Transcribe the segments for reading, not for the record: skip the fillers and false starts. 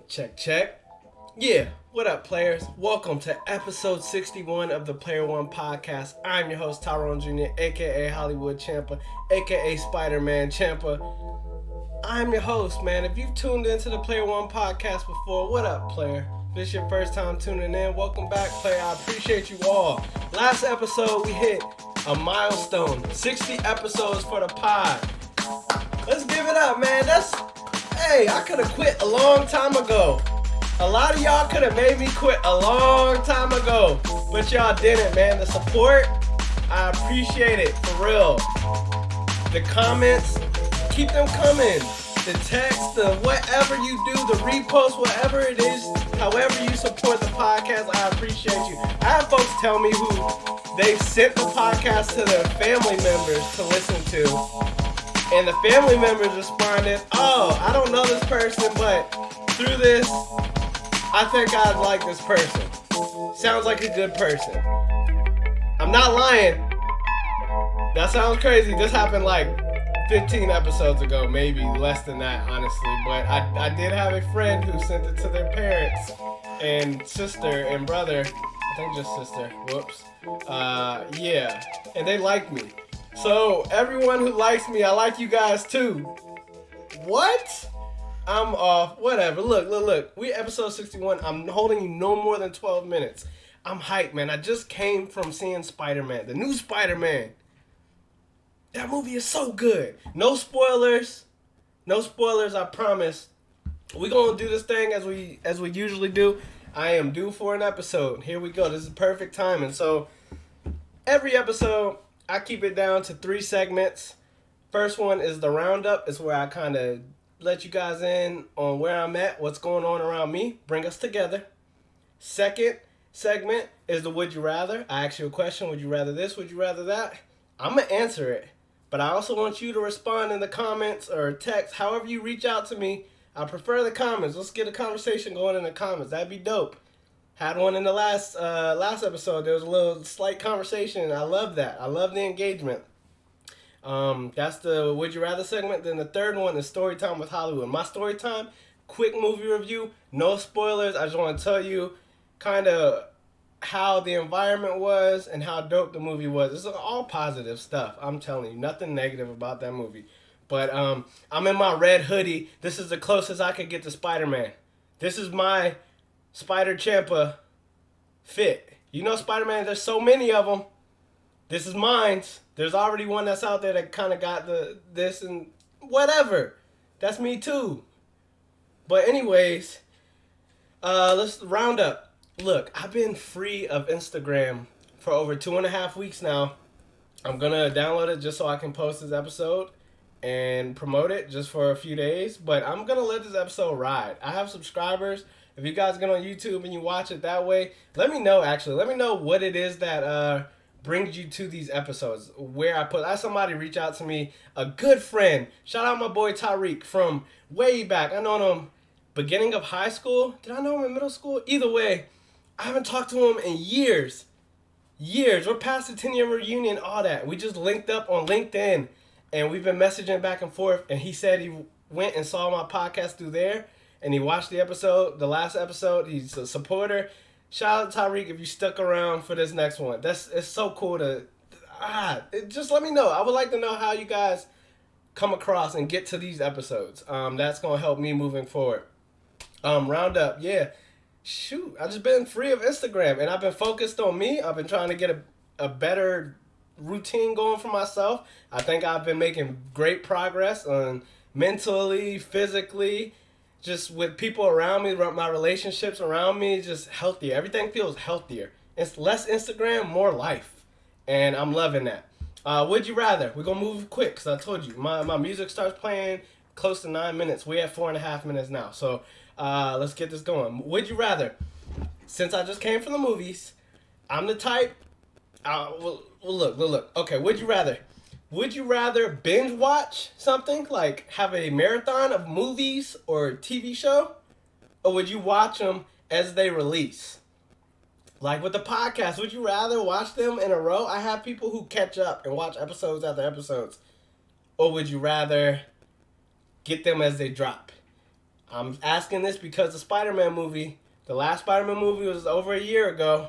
Check, check. Yeah, what up, players? Welcome to episode 61 of the Player One podcast. I'm your host, Tyrone Jr., aka Hollywood Champa, aka Spider-Man Champa. I'm your host, man. If you've tuned into the Player One podcast before, what up, player? If this is your first time tuning in, welcome back, player. I appreciate you all. Last episode, we hit a milestone. 60 episodes for the pod. Let's give it up, man. Hey, I could have quit a long time ago. A lot of y'all could have made me quit a long time ago, but y'all didn't, man. The support, I appreciate it, for real. The comments, keep them coming. The text, the whatever you do, the repost, whatever it is, however you support the podcast, I appreciate you. I have folks tell me who they've sent the podcast to their family members to listen to. And the family members responded, oh, I don't know this person, but through this, I think I'd like this person. Sounds like a good person. I'm not lying. That sounds crazy. This happened like 15 episodes ago, maybe less than that, honestly. But I did have a friend who sent it to their parents and sister and brother. I think just sister. Whoops. Yeah. And they liked me. So, everyone who likes me, I like you guys too. What? I'm off. Whatever. Look. We episode 61. I'm holding you no more than 12 minutes. I'm hyped, man. I just came from seeing Spider-Man. The new Spider-Man. That movie is so good. No spoilers. No spoilers, I promise. We're going to do this thing as we usually do. I am due for an episode. Here we go. This is perfect timing. So, every episode, I keep it down to 3 segments. First one is the roundup. It's where I kind of let you guys in on where I'm at, what's going on around me, bring us together. Second segment is the Would You Rather. I ask you a question. Would you rather this? Would you rather that? I'm going to answer it. But I also want you to respond in the comments or text. However you reach out to me, I prefer the comments. Let's get a conversation going in the comments. That'd be dope. Had one in the last episode. There was a little slight conversation. I love that. I love the engagement. That's the Would You Rather segment. Then the third one is Storytime with Hollywood. My Storytime, quick movie review, no spoilers. I just want to tell you kind of how the environment was and how dope the movie was. It's all positive stuff. I'm telling you, nothing negative about that movie. But I'm in my red hoodie. This is the closest I could get to Spider-Man. This is my Spider-champa fit. You know Spider-Man, there's so many of them. This is mine. There's already one that's out there that kind of got this and whatever. That's me too. But anyways, let's round up. Look, I've been free of Instagram for over 2.5 weeks now. I'm going to download it just so I can post this episode and promote it just for a few days. But I'm going to let this episode ride. I have subscribers. If you guys get on YouTube and you watch it that way, let me know, actually. Let me know what it is that brings you to these episodes. Where I had somebody reach out to me, a good friend. Shout out my boy Tyreek from way back. I know him beginning of high school. Did I know him in middle school? Either way, I haven't talked to him in years. We're past the 10-year reunion, all that. We just linked up on LinkedIn, and we've been messaging back and forth, and he said he went and saw my podcast through there. And he watched the last episode. He's a supporter. Shout out to Tyreek if you stuck around for this next one. It's so cool to... just let me know. I would like to know how you guys come across and get to these episodes. That's going to help me moving forward. Roundup, yeah. Shoot, I've just been free of Instagram. And I've been focused on me. I've been trying to get a better routine going for myself. I think I've been making great progress on mentally, physically, just with people around me, my relationships around me, just healthier. Everything feels healthier. It's less Instagram, more life. And I'm loving that. Would you rather? We're going to move quick because I told you. My music starts playing close to 9 minutes. We're at 4.5 minutes now. So let's get this going. Would you rather? Since I just came from the movies, I'm the type... Look. Okay, would you rather? Would you rather binge watch something, like have a marathon of movies or TV show? Or would you watch them as they release? Like with the podcast, would you rather watch them in a row? I have people who catch up and watch episodes after episodes. Or would you rather get them as they drop? I'm asking this because the Spider-Man movie, the last Spider-Man movie was over a year ago.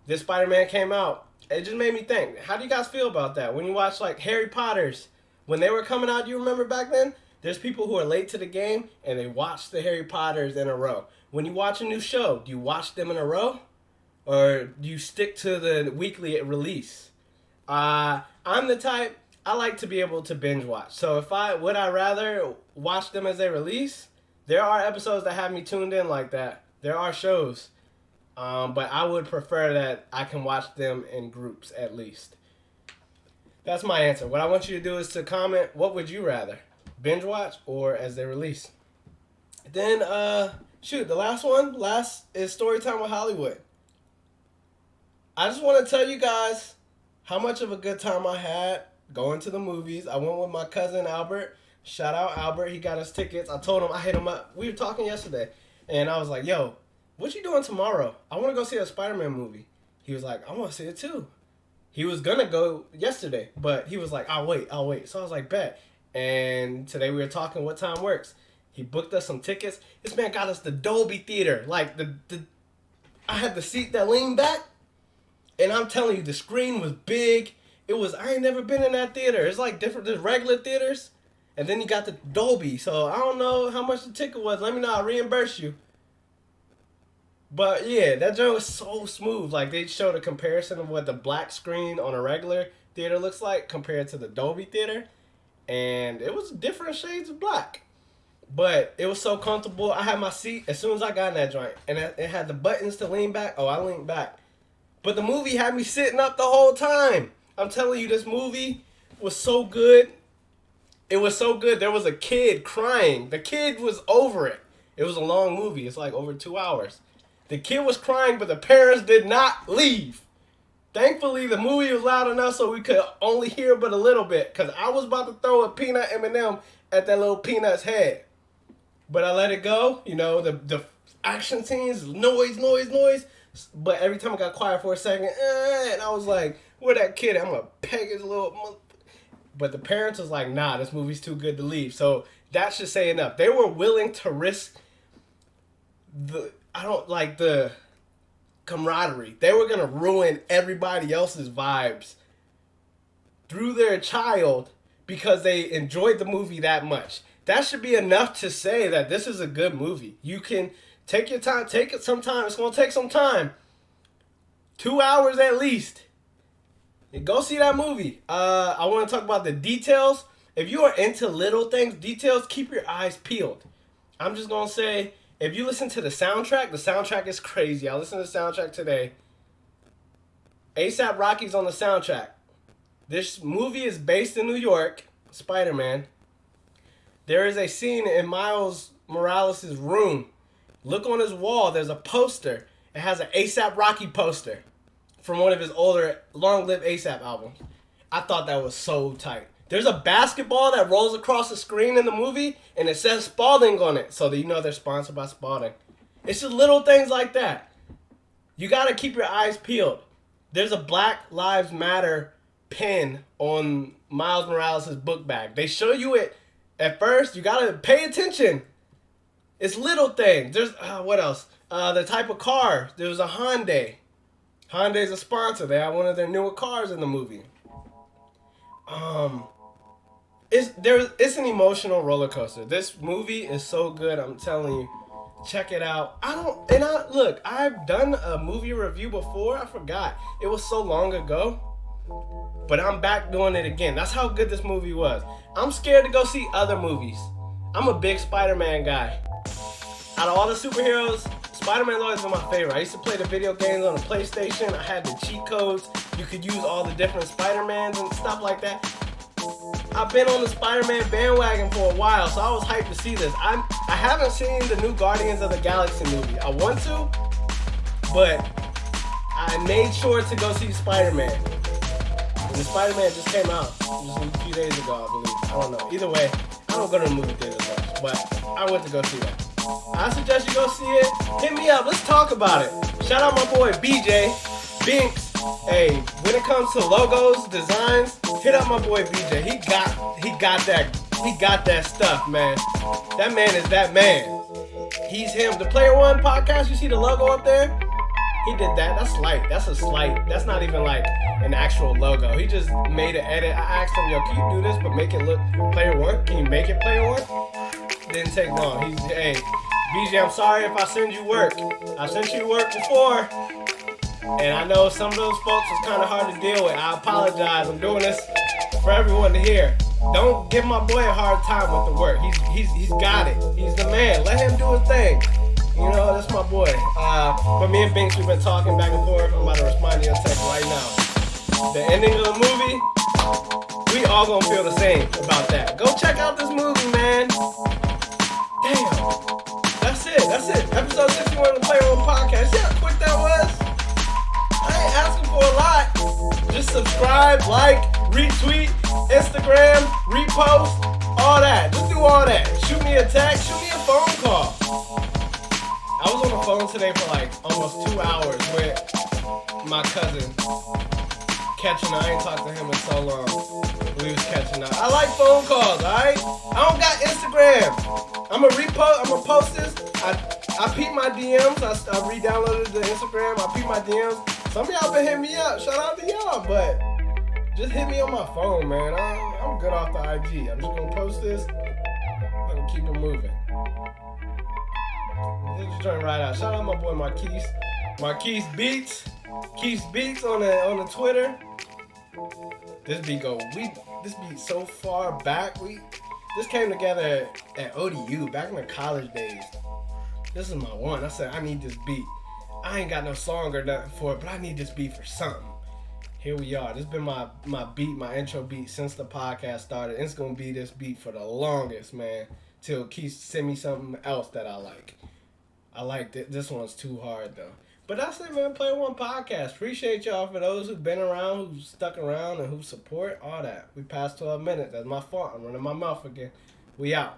This Spider-Man came out. It just made me think, how do you guys feel about that? When you watch like Harry Potter's, when they were coming out, do you remember back then? There's people who are late to the game and they watch the Harry Potters in a row. When you watch a new show, do you watch them in a row? Or do you stick to the weekly release? I'm the type, I like to be able to binge watch. So would I rather watch them as they release? There are episodes that have me tuned in like that. There are shows. But I would prefer that I can watch them in groups at least. That's my answer. What I want you to do is to comment, what would you rather? Binge watch or as they release? Then, the last is Storytime with Hollywood. I just want to tell you guys how much of a good time I had going to the movies. I went with my cousin Albert. Shout out Albert. He got us tickets. I told him, I hit him up. We were talking yesterday. And I was like, yo, what you doing tomorrow? I want to go see a Spider-Man movie. He was like, I want to see it too. He was going to go yesterday, but he was like, I'll wait. So I was like, bet. And today we were talking what time works. He booked us some tickets. This man got us the Dolby Theater. Like, I had the seat that leaned back. And I'm telling you, the screen was big. I ain't never been in that theater. It's like different than regular theaters. And then you got the Dolby. So I don't know how much the ticket was. Let me know. I'll reimburse you. But yeah, that joint was so smooth. Like, they showed a comparison of what the black screen on a regular theater looks like compared to the Dolby Theater. And it was different shades of black. But it was so comfortable. I had my seat as soon as I got in that joint. And it had the buttons to lean back. Oh, I leaned back. But the movie had me sitting up the whole time. I'm telling you, this movie was so good. It was so good. There was a kid crying. The kid was over it. It was a long movie. It's like over 2 hours. The kid was crying, but the parents did not leave. Thankfully, the movie was loud enough so we could only hear but a little bit. Because I was about to throw a peanut M&M at that little peanut's head. But I let it go. You know, the action scenes, noise. But every time it got quiet for a second, and I was like, where that kid at? I'm going to peg his little mother. But the parents was like, nah, this movie's too good to leave. So that should say enough. They were willing to risk the camaraderie. They were going to ruin everybody else's vibes through their child because they enjoyed the movie that much. That should be enough to say that this is a good movie. You can take your time, take it some time. It's going to take some time. 2 hours at least. Go see that movie. I want to talk about the details. If you are into little things, details, keep your eyes peeled. I'm just going to say, if you listen to the soundtrack is crazy. I listened to the soundtrack today. A$AP Rocky's on the soundtrack. This movie is based in New York, Spider-Man. There is a scene in Miles Morales' room. Look on his wall. There's a poster. It has an A$AP Rocky poster from one of his older Long Live A$AP albums. I thought that was so tight. There's a basketball that rolls across the screen in the movie, and it says Spalding on it, so that you know they're sponsored by Spalding. It's just little things like that. You got to keep your eyes peeled. There's a Black Lives Matter pin on Miles Morales' book bag. They show you it at first. You got to pay attention. It's little things. There's, what else? The type of car. There was a Hyundai. Hyundai's a sponsor. They have one of their newer cars in the movie. It's an emotional roller coaster. This movie is so good. I'm telling you, check it out. I've done a movie review before. I forgot. It was so long ago, but I'm back doing it again. That's how good this movie was. I'm scared to go see other movies. I'm a big Spider-Man guy. Out of all the superheroes, Spider-Man always been my favorite. I used to play the video games on the PlayStation. I had the cheat codes. You could use all the different Spider-Mans and stuff like that. I've been on the Spider-Man bandwagon for a while, so I was hyped to see this. I haven't seen the new Guardians of the Galaxy movie. I want to, but I made sure to go see Spider-Man. And the Spider-Man just came out just a few days ago, I believe. I don't know. Either way, I don't go to the movie theater much, but I went to go see that. I suggest you go see it. Hit me up. Let's talk about it. Shout out my boy BJ Binks. Hey, when it comes to logos, designs, hit up my boy BJ. He got that He got that stuff, man. That man is that man. He's him. The Player One podcast, you see the logo up there? He did that. That's slight. That's a slight. That's not even like an actual logo. He just made an edit. I asked him, yo, can you do this but make it look Player One? Can you make it Player One? Didn't take long. He's, hey, BJ, I'm sorry if I send you work. I sent you work before. And I know some of those folks was kind of hard to deal with. I apologize. I'm doing this for everyone to hear. Don't give my boy a hard time with the work. He's got it. He's the man. Let him do his thing. You know, that's my boy. But me and Binks, we've been talking back and forth. I'm about to respond to your text right now. The ending of the movie, we all gonna feel the same about that. Go check out this movie, man. Damn. That's it. Episode 61 of the Player One podcast. See how quick that was? I ain't asking for a lot. Just subscribe, like, retweet, Instagram, repost, all that. Just do all that. Shoot me a text, shoot me a phone call. I was on the phone today for like almost 2 hours with my cousin. Catching up. I ain't talked to him in so long. We was catching up. I like phone calls, alright? I don't got Instagram. I'm gonna post this. I peep my DMs. I re-downloaded the Instagram. I peep my DMs. Some of y'all been hitting me up. Shout out to y'all, but just hit me on my phone, man. I'm good off the IG. I'm just gonna post this. I'm gonna keep it moving. Just join right out. Shout out my boy Marquise Beats. Keith Beats on the Twitter. This beat so far back. This came together at ODU back in the college days. This is my one. I said I need this beat. I ain't got no song or nothing for it, but I need this beat for something. Here we are. This has been my beat, my intro beat since the podcast started. It's gonna be this beat for the longest, man. Till Keith send me something else that I like. I like it. This one's too hard though. But that's it, man. Player One podcast. Appreciate y'all for those who've been around, who stuck around, and who support all that. We passed 12 minutes. That's my fault. I'm running my mouth again. We out.